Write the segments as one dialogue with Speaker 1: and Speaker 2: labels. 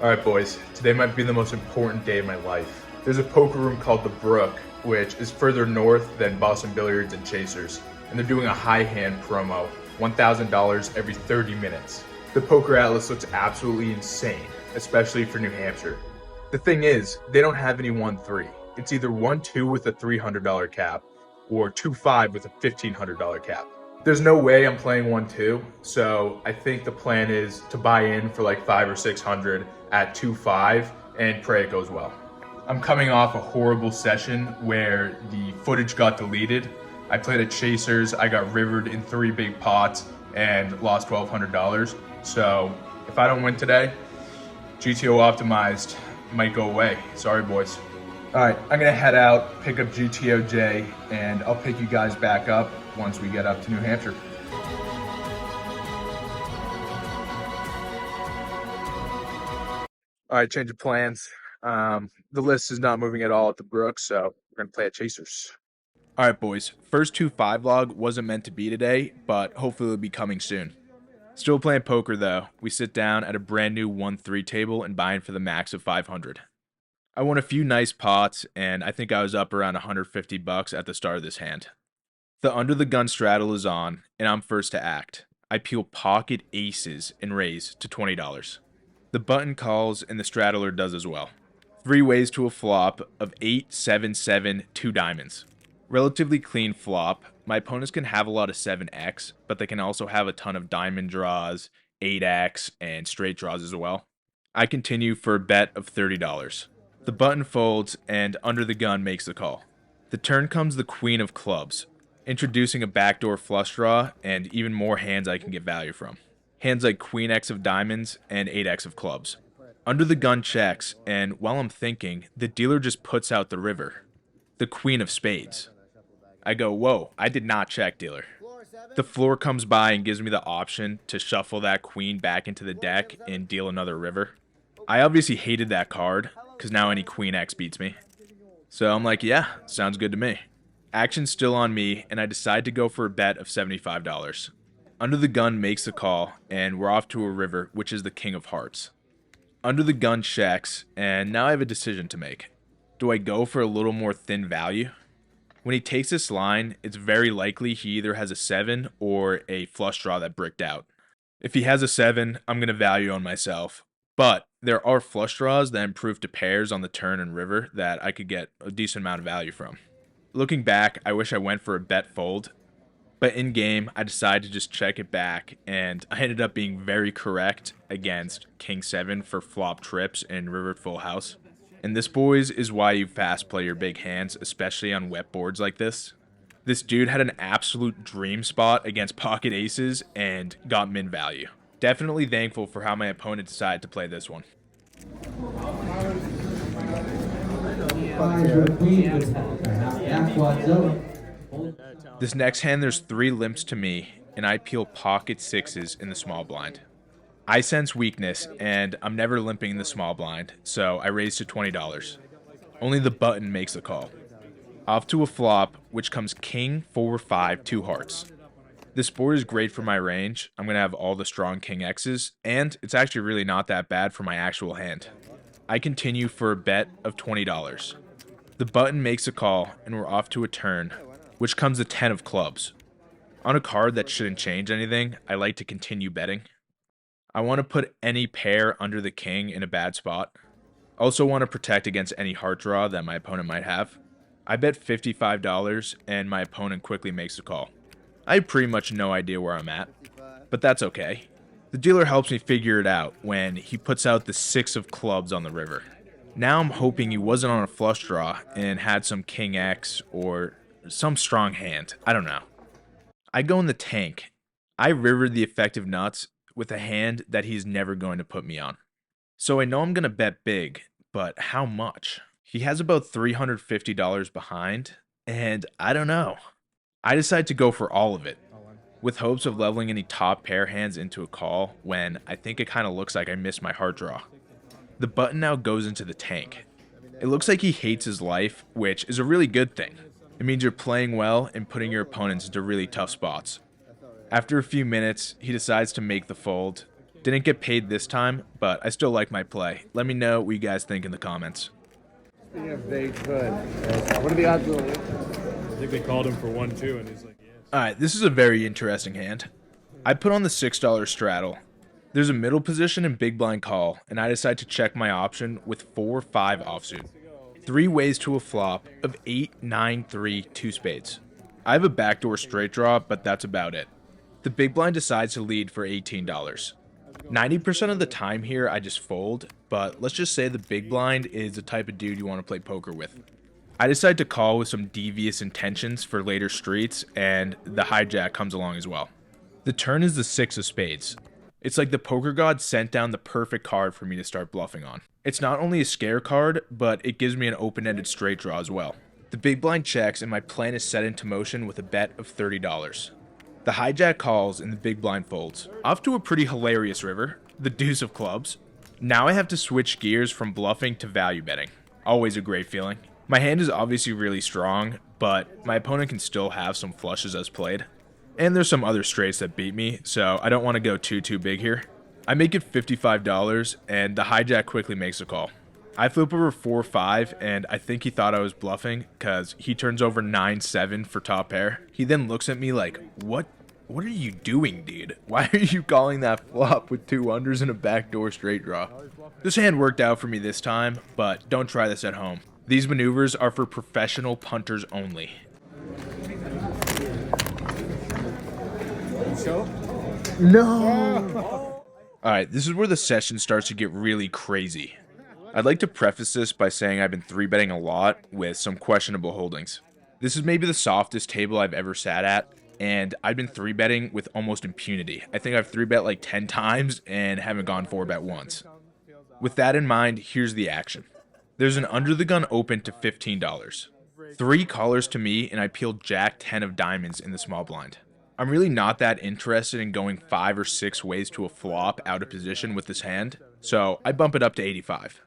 Speaker 1: Alright boys, today might be the most important day of my life. There's a poker room called the Brook, which is further north than Boston Billiards and Chasers, and they're doing a high hand promo, $1,000 every 30 minutes. The poker atlas looks absolutely insane, especially for New Hampshire. The thing is, they don't have any 1-3. It's either 1-2 with a $300 cap, or 2-5 with a $1,500 cap. There's no way I'm playing 1-2, so I think the plan is to buy in for like 500 or 600 at 2-5 and pray it goes well. I'm coming off a horrible session where the footage got deleted. I played at Chasers, I got rivered in 3 big pots and lost $1,200. So if I don't win today, GTO optimized might go away. Sorry boys. Alright, I'm gonna head out, pick up GTOJ, and I'll pick you guys back up once we get up to New Hampshire. Alright, change of plans. The list is not moving at all at the Brook, so we're gonna play at Chasers. Alright boys, first 2-5 log wasn't meant to be today, but hopefully it'll be coming soon. Still playing poker though. We sit down at a brand new 1-3 table and buy in for the max of 500. I won a few nice pots, and I think I was up around 150 bucks at the start of this hand. The under the gun straddle is on, and I'm first to act. I peel pocket aces and raise to $20. The button calls, and the straddler does as well. 3 ways to a flop of 8, 7, 7, 2 diamonds. Relatively clean flop. My opponents can have a lot of 7x, but they can also have a ton of diamond draws, 8x, and straight draws as well. I continue for a bet of $30. The button folds, and under the gun makes the call. The turn comes the queen of clubs, introducing a backdoor flush draw and even more hands I can get value from. Hands like queen x of diamonds and 8x of clubs. Under the gun checks, and while I'm thinking, the dealer just puts out the river, the queen of spades. I go, whoa, I did not check, dealer. The floor comes by and gives me the option to shuffle that queen back into the deck and deal another river. I obviously hated that card, because now any queen x beats me. So I'm like, yeah, sounds good to me. Action's still on me, and I decide to go for a bet of $75. Under the gun makes the call, and we're off to a river, which is the king of hearts. Under the gun checks, and now I have a decision to make. Do I go for a little more thin value? When he takes this line, it's very likely he either has a 7 or a flush draw that bricked out. If he has a 7, I'm going to value on myself. But there are flush draws that improve to pairs on the turn and river that I could get a decent amount of value from. Looking back, I wish I went for a bet fold, but in game, I decided to just check it back, and I ended up being very correct against King 7 for flop trips and river full house. And this, boys, is why you fast play your big hands, especially on wet boards like this. This dude had an absolute dream spot against pocket aces and got min value. Definitely thankful for how my opponent decided to play this one. This next hand, there's 3 limps to me, and I peel pocket 6s in the small blind. I sense weakness, and I'm never limping in the small blind, so I raise to $20. Only the button makes the call. Off to a flop, which comes king, 4, 5, 2 hearts. This board is great for my range. I'm going to have all the strong king x's, and it's actually really not that bad for my actual hand. I continue for a bet of $20. The button makes a call, and we're off to a turn, which comes the 10 of clubs. On a card that shouldn't change anything, I like to continue betting. I want to put any pair under the king in a bad spot. Also want to protect against any heart draw that my opponent might have. I bet $55, and my opponent quickly makes a call. I have pretty much no idea where I'm at, but that's okay. The dealer helps me figure it out when he puts out the 6 of clubs on the river. Now I'm hoping he wasn't on a flush draw and had some king x or some strong hand. I don't know. I go in the tank. I rivered the effective nuts with a hand that he's never going to put me on. So I know I'm going to bet big, but how much? He has about $350 behind, and I don't know. I decide to go for all of it, with hopes of leveling any top pair hands into a call when I think it kind of looks like I missed my heart draw. The button now goes into the tank. It looks like he hates his life, which is a really good thing. It means you're playing well and putting your opponents into really tough spots. After a few minutes, he decides to make the fold, Didn't get paid this time, but I still like my play. Let me know what you guys think in the comments.
Speaker 2: Yeah, they could. What are the odds of it?
Speaker 3: I think they called him for 1-2, and he's like, yes.
Speaker 1: Alright, this is a very interesting hand. I put on the $6 straddle. There's a middle position and big blind call, and I decide to check my option with 4-5 offsuit. 3 ways to a flop of 8-9-3 2 spades. I have a backdoor straight draw, but that's about it. The big blind decides to lead for $18. 90% of the time here I just fold, but let's just say the big blind is the type of dude you want to play poker with. I decide to call with some devious intentions for later streets, and the hijack comes along as well. The turn is the 6 of spades. It's like the poker god sent down the perfect card for me to start bluffing on. It's not only a scare card, but it gives me an open-ended straight draw as well. The big blind checks and my plan is set into motion with a bet of $30. The hijack calls and the big blind folds. Off to a pretty hilarious river, the deuce of clubs. Now I have to switch gears from bluffing to value betting. Always a great feeling. My hand is obviously really strong, but my opponent can still have some flushes as played. And there's some other straights that beat me, so I don't want to go too big here. I make it $55, and the hijack quickly makes a call. I flip over 4-5, and I think he thought I was bluffing, because he turns over 9-7 for top pair. He then looks at me like, what are you doing, dude? Why are you calling that flop with 2 unders and a backdoor straight draw? This hand worked out for me this time, but don't try this at home. These maneuvers are for professional punters only.
Speaker 2: No!
Speaker 1: Alright, this is where the session starts to get really crazy. I'd like to preface this by saying I've been 3-betting a lot with some questionable holdings. This is maybe the softest table I've ever sat at, and I've been 3-betting with almost impunity. I think I've 3-bet like 10 times and haven't gone 4-bet once. With that in mind, here's the action. There's an under the gun open to $15. 3 callers to me, and I peeled Jack 10 of diamonds in the small blind. I'm really not that interested in going 5 or 6 ways to a flop out of position with this hand, so I bump it up to 85.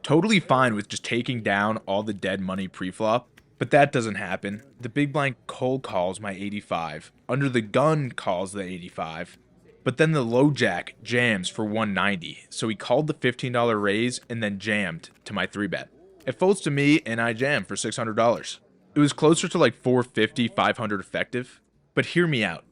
Speaker 1: Totally fine with just taking down all the dead money pre-flop, but that doesn't happen. The big blind cold calls my 85, under the gun calls the 85, but then the low jack jams for 190, so he called the $15 raise and then jammed to my 3-bet. It folds to me and I jam for $600. It was closer to like $450, $500 effective. But hear me out.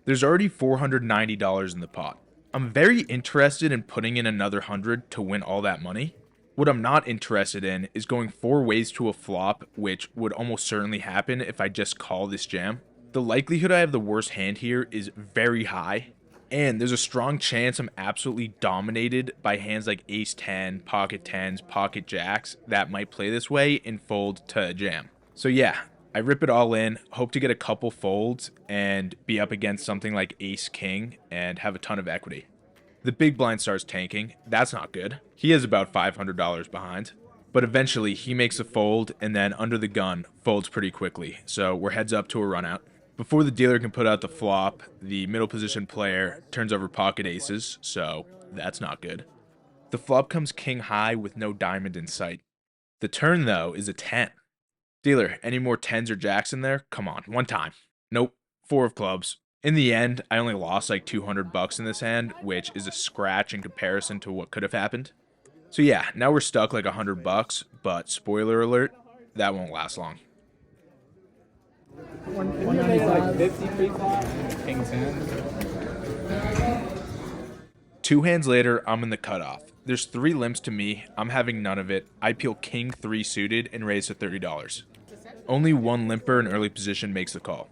Speaker 1: There's already $490 in the pot. I'm very interested in putting in another 100 to win all that money. What I'm not interested in is going 4 ways to a flop, which would almost certainly happen if I just call this jam. The likelihood I have the worst hand here is very high, and there's a strong chance I'm absolutely dominated by hands like ace 10, pocket 10s, pocket jacks that might play this way and fold to a jam. So yeah, I rip it all in, hope to get a couple folds and be up against something like ace king and have a ton of equity. The big blind starts tanking. That's not good. He is about $500 behind, but eventually he makes a fold and then under the gun folds pretty quickly, so we're heads up to a run out. Before the dealer can put out the flop, the middle position player turns over pocket aces, so that's not good. The flop comes king high with no diamond in sight. The turn though is a 10. Dealer, any more 10s or jacks in there? Come on, one time. Nope, 4 of clubs. In the end, I only lost like $200 in this hand, which is a scratch in comparison to what could have happened. So yeah, now we're stuck like $100, but spoiler alert, that won't last long.
Speaker 2: Like 50 pre-flop, king 10.
Speaker 1: 2 hands later, I'm in the cutoff. There's 3 limps to me, I'm having none of it. I peel king 3 suited and raise to $30. Only 1 limper in early position makes the call.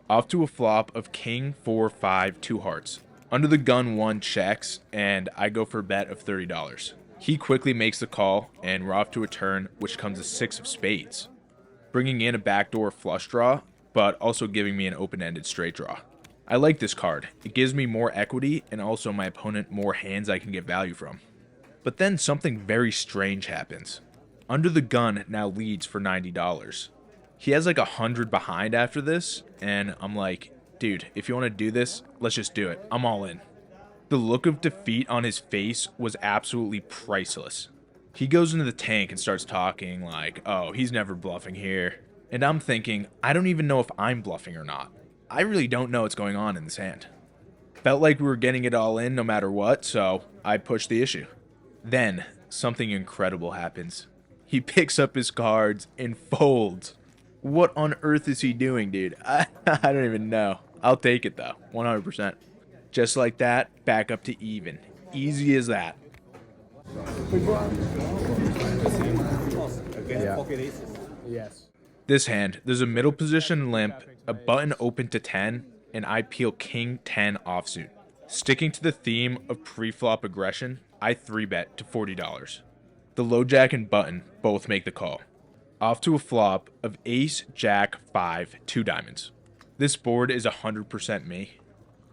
Speaker 1: Off to a flop of king 4-5 2 hearts. Under the gun 1 checks, and I go for a bet of $30. He quickly makes the call, and we're off to a turn, which comes a 6 of spades, bringing in a backdoor flush draw, but also giving me an open-ended straight draw. I like this card. It gives me more equity, and also my opponent more hands I can get value from. But then something very strange happens. Under the gun now leads for $90. He has like 100 behind after this, and I'm like, dude, if you want to do this, let's just do it. I'm all in. The look of defeat on his face was absolutely priceless. He goes into the tank and starts talking like, oh, he's never bluffing here. And I'm thinking, I don't even know if I'm bluffing or not. I really don't know what's going on in this hand. Felt like we were getting it all in no matter what, so I pushed the issue. Then, something incredible happens. He picks up his cards and folds. What on earth is he doing, dude? I don't even know. I'll take it though, 100%. Just like that, back up to even. Easy as that.
Speaker 2: Yeah. Yes.
Speaker 1: This hand, there's a middle position limp, a button open to 10, and I peel king 10 offsuit. Sticking to the theme of pre-flop aggression, I 3-bet to $40. The low jack and button both make the call. Off to a flop of ace, jack, 5, 2 diamonds. This board is 100% me.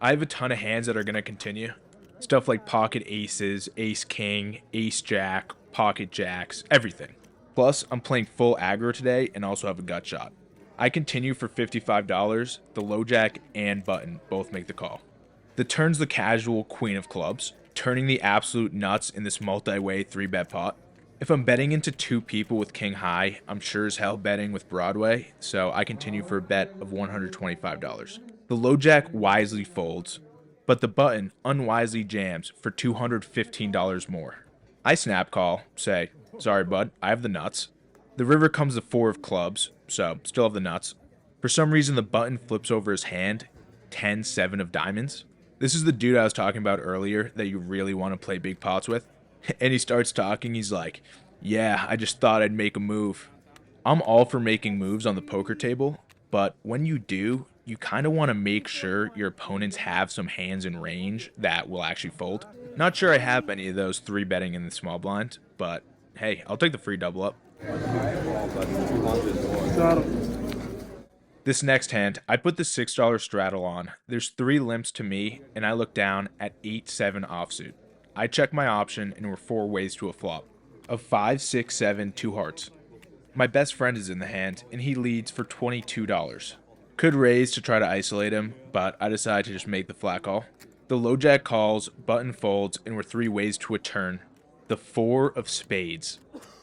Speaker 1: I have a ton of hands that are going to continue. Stuff like pocket aces, ace king, ace jack, pocket jacks, everything. Plus, I'm playing full aggro today and also have a gut shot. I continue for $55, the low jack and button both make the call. The turn's the casual queen of clubs, turning the absolute nuts in this multi-way 3-bet pot. If I'm betting into 2 people with king high, I'm sure as hell betting with Broadway, so I continue for a bet of $125. The low jack wisely folds, but the button unwisely jams for $215 more. I snap call, say, sorry bud, I have the nuts. The river comes the 4 of clubs, so still have the nuts. For some reason the button flips over his hand, 10-7 of diamonds. This is the dude I was talking about earlier that you really want to play big pots with. And he starts talking, he's like, yeah, I just thought I'd make a move. I'm all for making moves on the poker table, but when you do, you kind of want to make sure your opponents have some hands in range that will actually fold. Not sure I have any of those 3-betting in the small blind, but hey, I'll take the free double up. This next hand, I put the $6 straddle on. There's 3 limps to me, and I look down at 8-7 offsuit. I check my option, and we're 4 ways to a flop. Of 5, 6, 7, 2 hearts. My best friend is in the hand, and he leads for $22. Could raise to try to isolate him, but I decide to just make the flat call. The low jack calls, button folds, and we're 3 ways to a turn. The 4 of spades.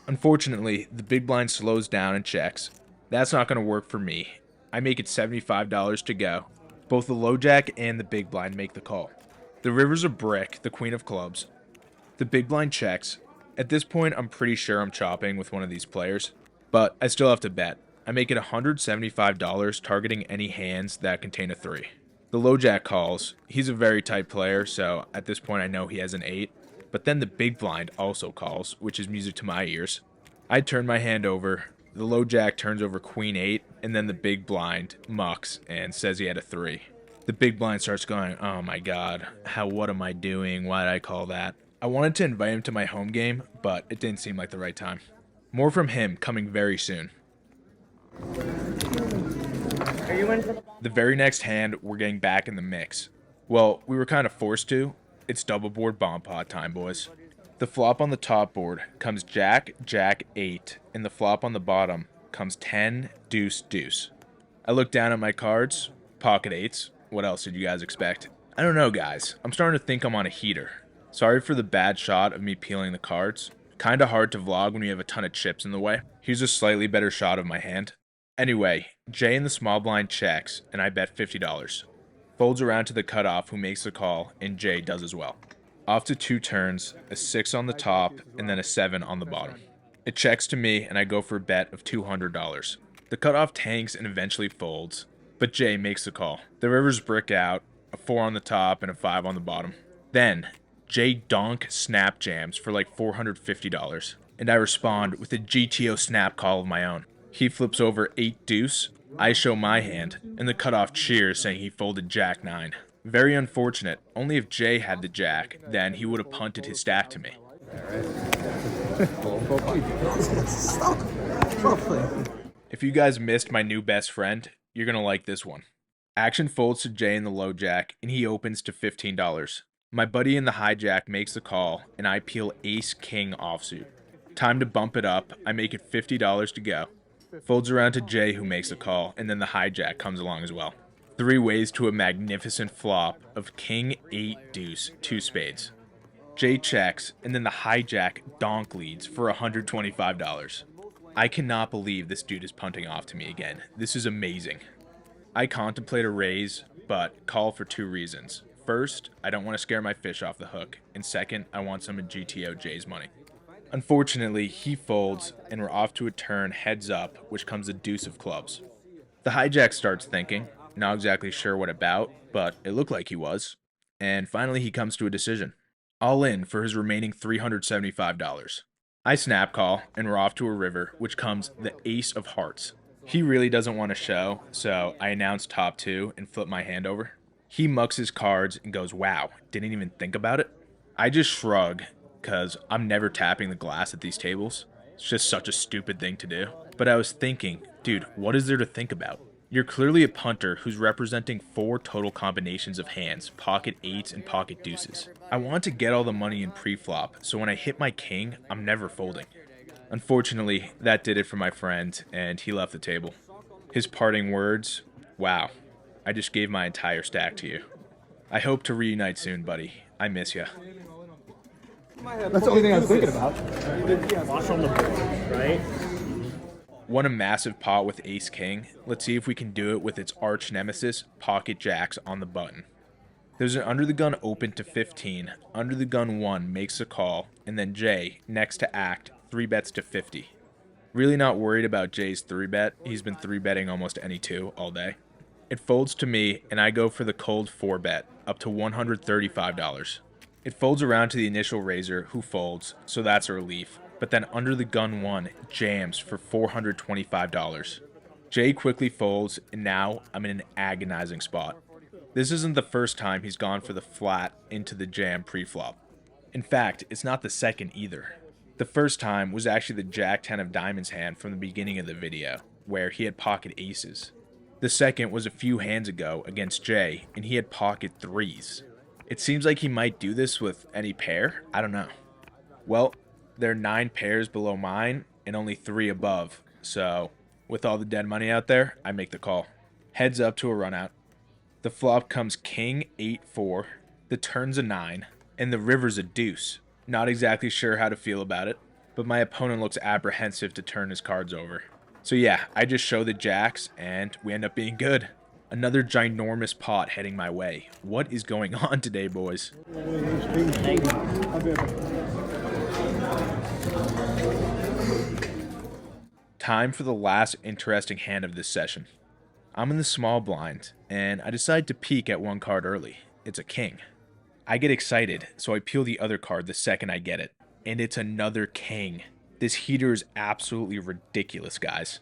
Speaker 1: Unfortunately, the big blind slows down and checks. That's not going to work for me. I make it $75 to go. Both the low jack and the big blind make the call. The river's a brick, the queen of clubs. The big blind checks. At this point, I'm pretty sure I'm chopping with one of these players, but I still have to bet. I make it $175 targeting any hands that contain a 3. The low jack calls. He's a very tight player, so at this point I know he has an 8. But then the big blind also calls, which is music to my ears. I turn my hand over. The low jack turns over queen 8, and then the big blind mucks and says he had a 3. The big blind starts going, oh my god, what am I doing? Why did I call that? I wanted to invite him to my home game, but it didn't seem like the right time. More from him coming very soon. The very next hand, we're getting back in the mix. Well, we were kind of forced to. It's double board Bompot time, boys. The flop on the top board comes jack, jack, 8, and the flop on the bottom comes 10, deuce, deuce. I look down at my cards, pocket 8s. What else did you guys expect? I don't know, guys. I'm starting to think I'm on a heater. Sorry for the bad shot of me peeling the cards. Kinda hard to vlog when you have a ton of chips in the way. Here's a slightly better shot of my hand. Anyway, Jay in the small blind checks, and I bet $50. Folds around to the cutoff who makes the call, and Jay does as well. Off to 2 turns, a 6 on the top, and then a 7 on the bottom. It checks to me, and I go for a bet of $200. The cutoff tanks and eventually folds, but Jay makes the call. The rivers brick out, a 4 on the top and a 5 on the bottom. Then, Jay donk snap jams for like $450, and I respond with a GTO snap call of my own. He flips over 8 deuce, I show my hand, and the cutoff cheers saying he folded jack 9. Very unfortunate. Only if Jay had the jack, then he would have punted his stack to me. If you guys missed my new best friend, you're gonna like this one. Action folds to Jay in the low jack, and he opens to $15. My buddy in the hijack makes the call, and I peel ace king offsuit. Time to bump it up. I make it $50 to go. Folds around to Jay who makes a call, and then the hijack comes along as well. 3 ways to a magnificent flop of king 8 deuce 2 spades. Jay checks, and then the hijack donk leads for $125. I cannot believe this dude is punting off to me again. This is amazing. I contemplate a raise, but call for 2 reasons. First, I don't want to scare my fish off the hook, and second, I want some of GTO J's money. Unfortunately, he folds, and we're off to a turn heads up, which comes the deuce of clubs. The hijack starts thinking, not exactly sure what about, but it looked like he was, and finally he comes to a decision. All in for his remaining $375. I snap call, and we're off to a river, which comes the ace of hearts. He really doesn't want to show, so I announce top two and flip my hand over. He mucks his cards and goes, wow, didn't even think about it. I just shrug, because I'm never tapping the glass at these tables. It's just such a stupid thing to do. But I was thinking, dude, what is there to think about? You're clearly a punter who's representing 4 total combinations of hands, pocket 8s and pocket deuces. I want to get all the money in pre-flop, so when I hit my king, I'm never folding. Unfortunately, that did it for my friend, and he left the table. His parting words, wow, I just gave my entire stack to you. I hope to reunite soon, buddy. I miss ya.
Speaker 2: That's the only thing I was thinking about.
Speaker 3: Watch on the board, right?
Speaker 1: Won a massive pot with ace king. Let's see if we can do it with its arch nemesis, pocket jacks on the button. There's an under the gun open to 15, under the gun 1 makes a call, and then Jay, next to act, 3-bets to 50. Really not worried about Jay's 3-bet, he's been 3-betting almost any 2 all day. It folds to me, and I go for the cold 4-bet, up to $135. It folds around to the initial raiser, who folds, so that's a relief. But then under the gun 1 jams for $425. Jay quickly folds, and now I'm in an agonizing spot. This isn't the first time he's gone for the flat into the jam pre-flop. In fact, it's not the second either. The first time was actually the Jack 10 of diamonds hand from the beginning of the video, where he had pocket aces. The second was a few hands ago against Jay, and he had pocket 3s. It seems like he might do this with any pair, I don't know. Well, there are 9 pairs below mine and only 3 above, so with all the dead money out there, I make the call. Heads up to a run out. The flop comes king 8-4, the turn's a 9, and the river's a deuce. Not exactly sure how to feel about it, but my opponent looks apprehensive to turn his cards over. So yeah, I just show the jacks and we end up being good. Another ginormous pot heading my way. What is going on today, boys? Time for the last interesting hand of this session. I'm in the small blind, and I decide to peek at one card early. It's a king. I get excited, so I peel the other card the second I get it. And it's another king. This heater is absolutely ridiculous, guys.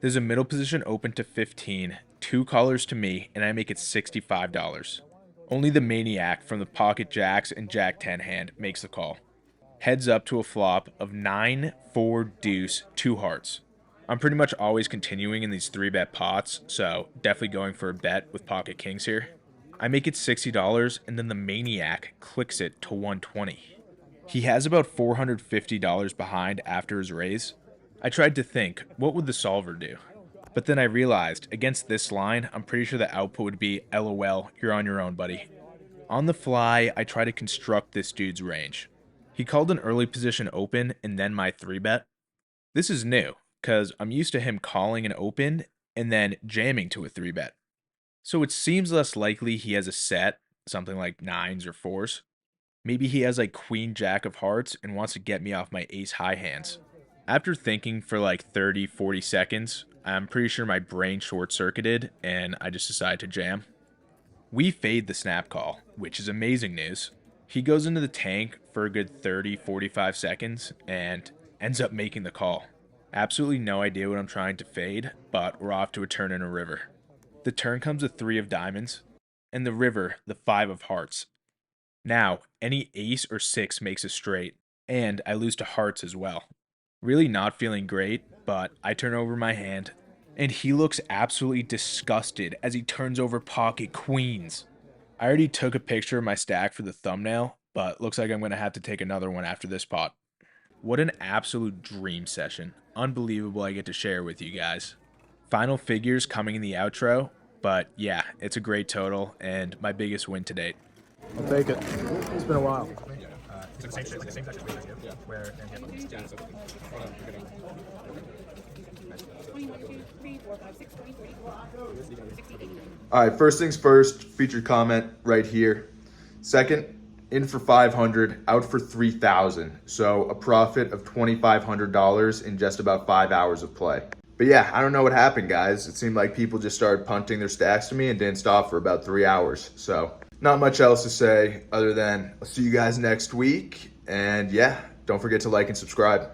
Speaker 1: There's a middle position open to 15, 2 callers to me, and I make it $65. Only the maniac from the pocket jacks and jack 10 hand makes the call. Heads up to a flop of 9, 4, deuce, 2 hearts. I'm pretty much always continuing in these 3-bet pots, so definitely going for a bet with pocket kings here. I make it $60, and then the maniac clicks it to $120. He has about $450 behind after his raise. I tried to think, what would the solver do? But then I realized, against this line, I'm pretty sure the output would be, LOL, you're on your own, buddy. On the fly, I try to construct this dude's range. He called an early position open and then my 3-bet. This is new, because I'm used to him calling an open and then jamming to a 3-bet. So it seems less likely he has a set, something like 9s or 4s. Maybe he has like queen jack of hearts and wants to get me off my ace high hands. After thinking for like 30-40 seconds, I'm pretty sure my brain short-circuited and I just decided to jam. We fade the snap call, which is amazing news. He goes into the tank for a good 30-45 seconds and ends up making the call. Absolutely no idea what I'm trying to fade, but we're off to a turn in a river. The turn comes a 3 of diamonds, and the river, the 5 of hearts. Now, any ace or 6 makes a straight, and I lose to hearts as well. Really not feeling great, but I turn over my hand, and he looks absolutely disgusted as he turns over pocket queens. I already took a picture of my stack for the thumbnail, but looks like I'm going to have to take another one after this pot. What an absolute dream session. Unbelievable I get to share with you guys. Final figures coming in the outro, but yeah, it's a great total and my biggest win to date.
Speaker 2: I'll take it. It's been a while.
Speaker 3: It's like the same section we do, where
Speaker 1: All right, first things first, featured comment right here. Second, in for 500, out for 3,000. So a profit of $2,500 in just about 5 hours of play. But yeah, I don't know what happened, guys. It seemed like people just started punting their stacks to me and didn't stop for about 3 hours. So not much else to say other than I'll see you guys next week. And yeah, don't forget to like and subscribe.